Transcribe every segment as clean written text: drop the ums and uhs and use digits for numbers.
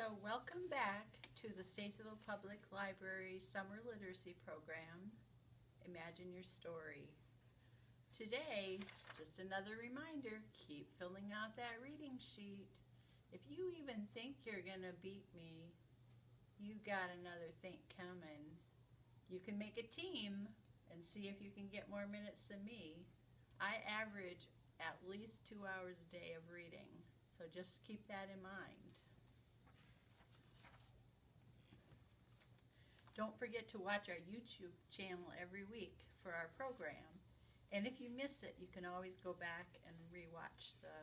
So welcome back to the Stacyville Public Library Summer Literacy Program, Imagine Your Story. Today, just another reminder, keep filling out that reading sheet. If you even think you're going to beat me, you got another think coming. You can make a team and see if you can get more minutes than me. I average at least 2 hours a day of reading, so just keep that in mind. Don't forget to watch our YouTube channel every week for our program. And if you miss it, you can always go back and rewatch the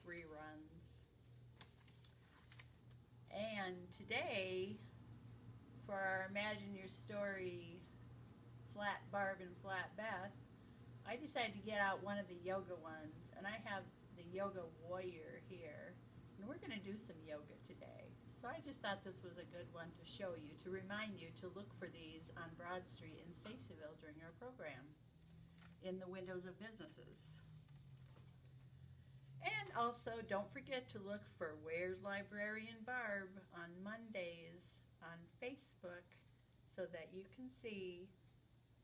reruns. And today, for our Imagine Your Story Flat Barb and Flat Beth, I decided to get out one of the yoga ones, and I have the Yoga Warrior here, and we're going to do some yoga today. So I just thought this was a good one to show you, to remind you to look for these on Broad Street in Stacyville during our program, in the windows of businesses. And also, don't forget to look for Where's Librarian Barb on Mondays on Facebook so that you can see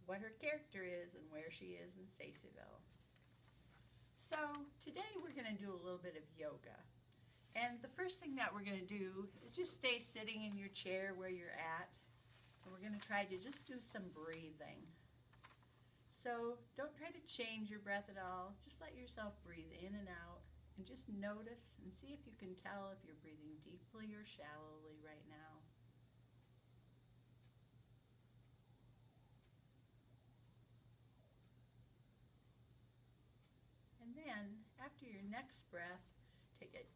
what her character is and where she is in Stacyville. So today we're going to do a little bit of yoga. And the first thing that we're going to do is just stay sitting in your chair where you're at. And we're going to try to just do some breathing. So don't try to change your breath at all. Just let yourself breathe in and out. And just notice and see if you can tell if you're breathing deeply or shallowly right now. And then, after your next breath, take a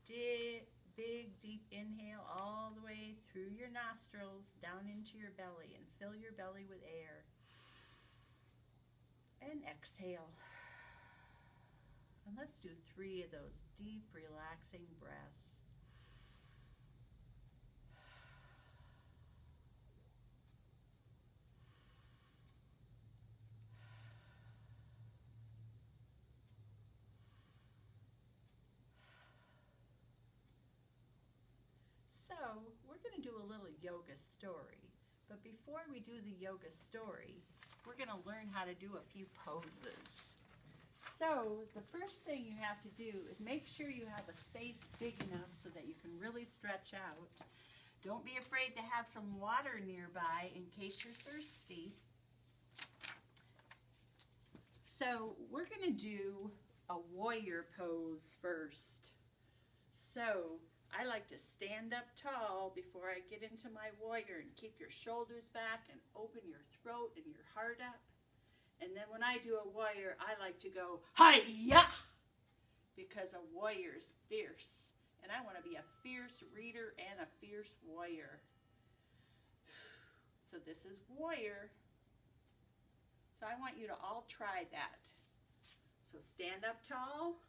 big, deep inhale all the way through your nostrils, down into your belly, and fill your belly with air. And exhale. And let's do 3 of those deep, relaxing breaths. So, we're going to do a little yoga story. But before we do the yoga story, we're going to learn how to do a few poses. So, the first thing you have to do is make sure you have a space big enough so that you can really stretch out. Don't be afraid to have some water nearby in case you're thirsty. So, we're going to do a warrior pose first. So, I like to stand up tall before I get into my warrior and keep your shoulders back and open your throat and your heart up. And then when I do a warrior, I like to go, hi-ya! Because a warrior is fierce. And I want to be a fierce reader and a fierce warrior. So this is warrior. So I want you to all try that. So stand up tall.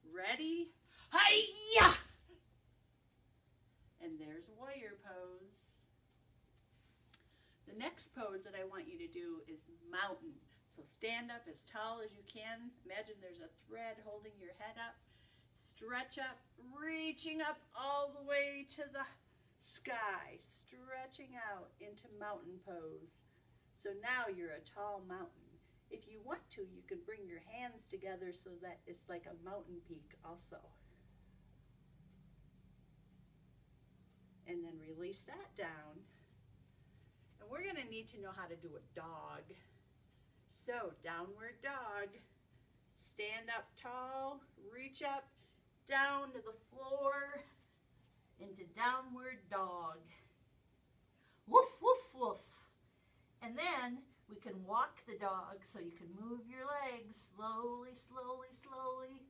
Ready? Hi-ya! And there's warrior pose. The next pose that I want you to do is mountain. So stand up as tall as you can. Imagine there's a thread holding your head up. Stretch up, reaching up all the way to the sky. Stretching out into mountain pose. So now you're a tall mountain. If you want to, you can bring your hands together so that it's like a mountain peak also. And then release that down. And we're going to need to know how to do a dog. So, downward dog. Stand up tall, reach up, down to the floor, into downward dog. Woof, woof, woof. And then we can walk the dog so you can move your legs slowly, slowly, slowly.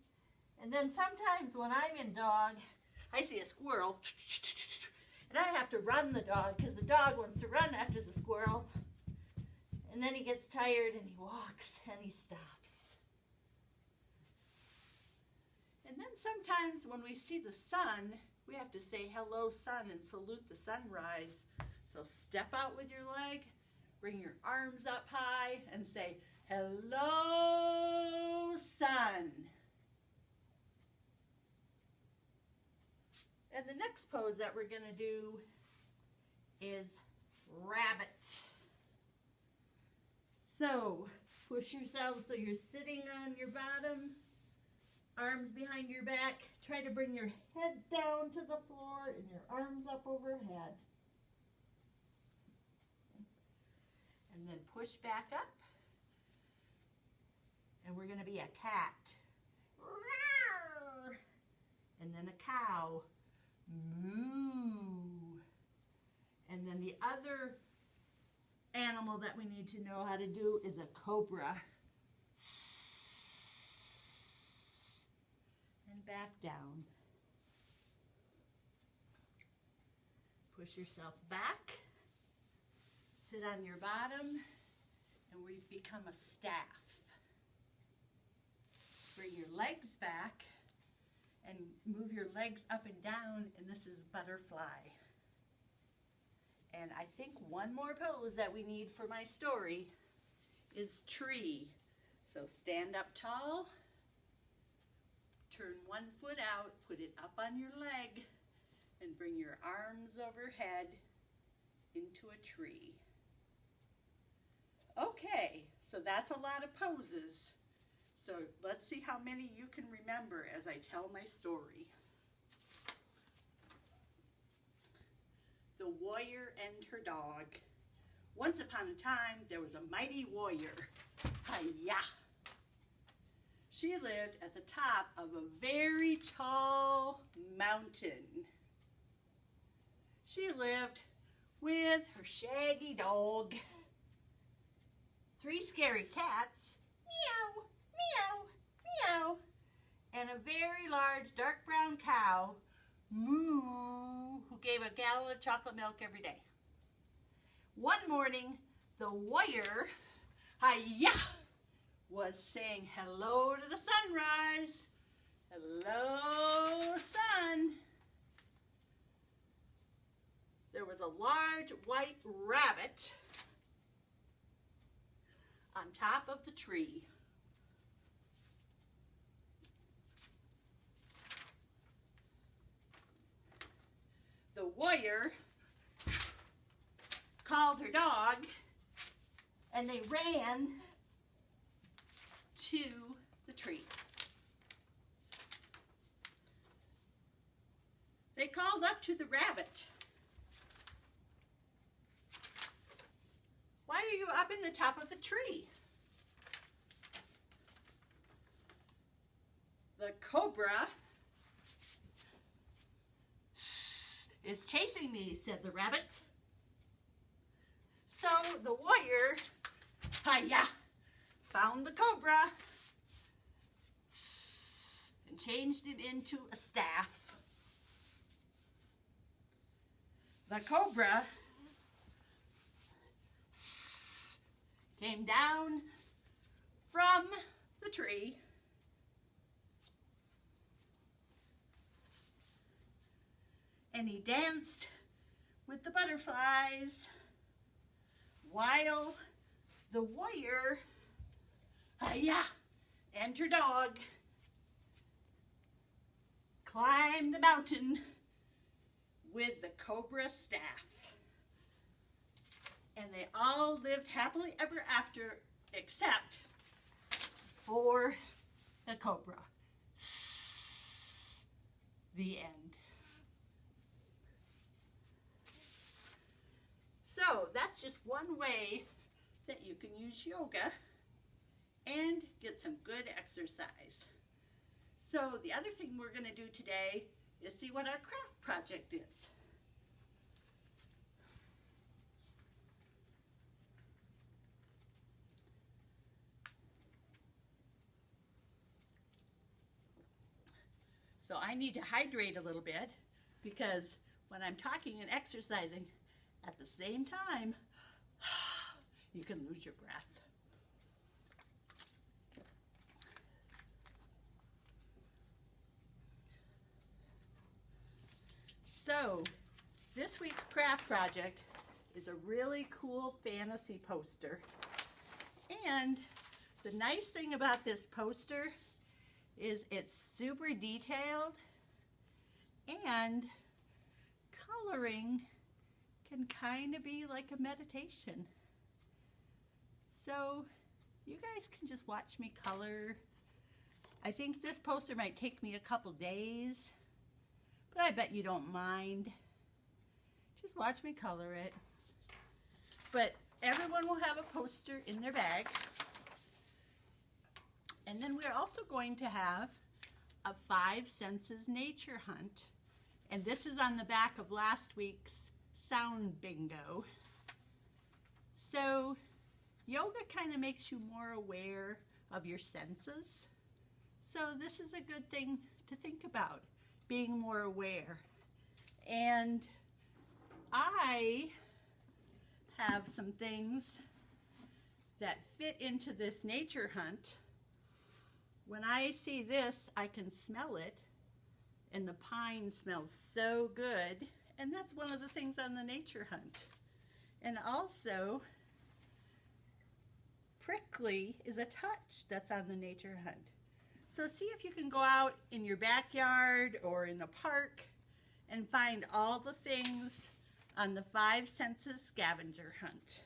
And then sometimes when I'm in dog, I see a squirrel. And I have to run the dog because the dog wants to run after the squirrel. And then he gets tired and he walks and he stops. And then sometimes when we see the sun, we have to say hello sun and salute the sunrise. So step out with your leg, bring your arms up high and say hello sun. And the next pose that we're going to do is rabbit. So push yourself so you're sitting on your bottom, arms behind your back. Try to bring your head down to the floor and your arms up overhead. And then push back up. And we're going to be a cat. And then a cow. Moo. And then the other animal that we need to know how to do is a cobra. And back down. Push yourself back. Sit on your bottom. And we become a staff. Bring your legs back and move your legs up and down, and this is butterfly. And I think one more pose that we need for my story is tree. So stand up tall, turn one foot out, put it up on your leg, and bring your arms overhead into a tree. Okay, so that's a lot of poses. So let's see how many you can remember as I tell my story. The warrior and her dog. Once upon a time, there was a mighty warrior. Hi-ya! She lived at the top of a very tall mountain. She lived with her shaggy dog, 3 scary cats, meow, meow, meow, and a very large dark brown cow, moo, who gave a gallon of chocolate milk every day. One morning, the warrior, hi-ya, was saying hello to the sunrise. Hello, sun. There was a large white rabbit on top of the tree. The warrior called her dog, and they ran to the tree. They called up to the rabbit. Why are you up in the top of the tree? The cobra is chasing me, said the rabbit. So the warrior, hi-ya, found the cobra and changed him into a staff. The cobra came down from the tree and he danced with the butterflies while the warrior, hi-ya, and her dog climbed the mountain with the cobra staff. And they all lived happily ever after, except for the cobra. The end. So that's just one way that you can use yoga and get some good exercise. So the other thing we're going to do today is see what our craft project is. So I need to hydrate a little bit because when I'm talking and exercising at the same time, you can lose your breath. So this week's craft project is a really cool fantasy poster. And the nice thing about this poster is it's super detailed and coloring can kind of be like a meditation. So you guys can just watch me color. I think this poster might take me a couple days, but I bet you don't mind. Just watch me color it. But everyone will have a poster in their bag. And then we're also going to have a 5 senses nature hunt. And this is on the back of last week's sound bingo. So yoga kind of makes you more aware of your senses. So this is a good thing to think about, being more aware. And I have some things that fit into this nature hunt. When I see this, I can smell it, and the pine smells so good, and that's one of the things on the nature hunt. And also, prickly is a touch that's on the nature hunt. So see if you can go out in your backyard or in the park and find all the things on the 5 senses scavenger hunt.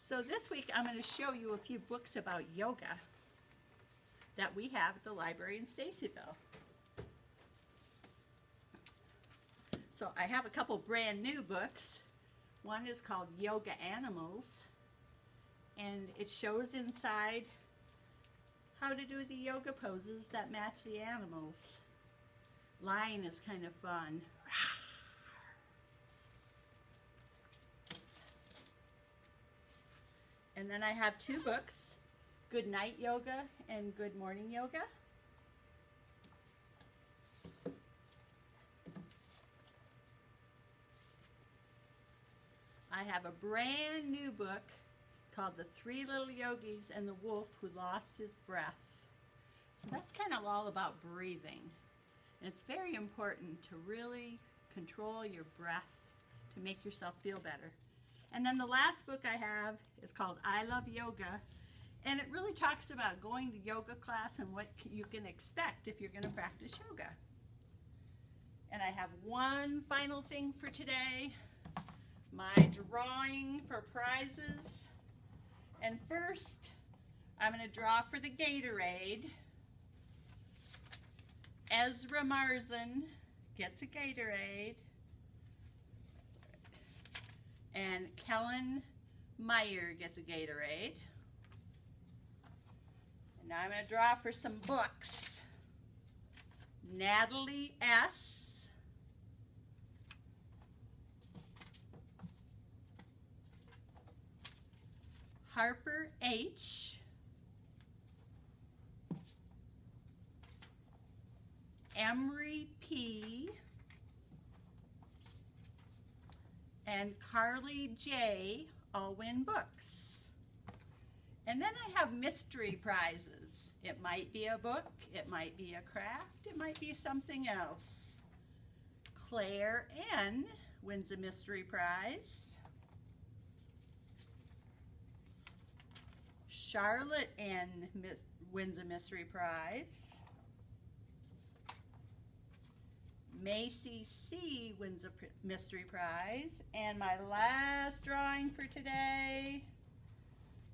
So this week I'm going to show you a few books about yoga that we have at the library in Stacyville. So I have a couple brand new books. One is called Yoga Animals, and it shows inside how to do the yoga poses that match the animals. Lying is kind of fun. And then I have 2 books, Good Night Yoga and Good Morning Yoga. I have a brand new book called The 3 Little Yogis and the Wolf Who Lost His Breath. So that's kind of all about breathing. And it's very important to really control your breath to make yourself feel better. And then the last book I have is called I Love Yoga, and it really talks about going to yoga class and what you can expect if you're going to practice yoga. And I have one final thing for today, my drawing for prizes. And first, I'm going to draw for the Gatorade. Ezra Marzin gets a Gatorade. And Kellen Meyer gets a Gatorade. And now I'm going to draw for some books. Natalie S. Harper H. Emery P. And Carly J. all win books. And then I have mystery prizes. It might be a book, it might be a craft, it might be something else. Claire N. wins a mystery prize. Charlotte N. wins a mystery prize. Macy C. wins a mystery prize. And my last drawing for today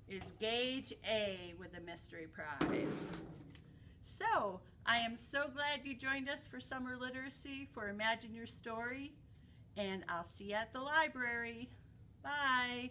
is Gage A. with a mystery prize. So, I am so glad you joined us for Summer Literacy for Imagine Your Story, and I'll see you at the library. Bye.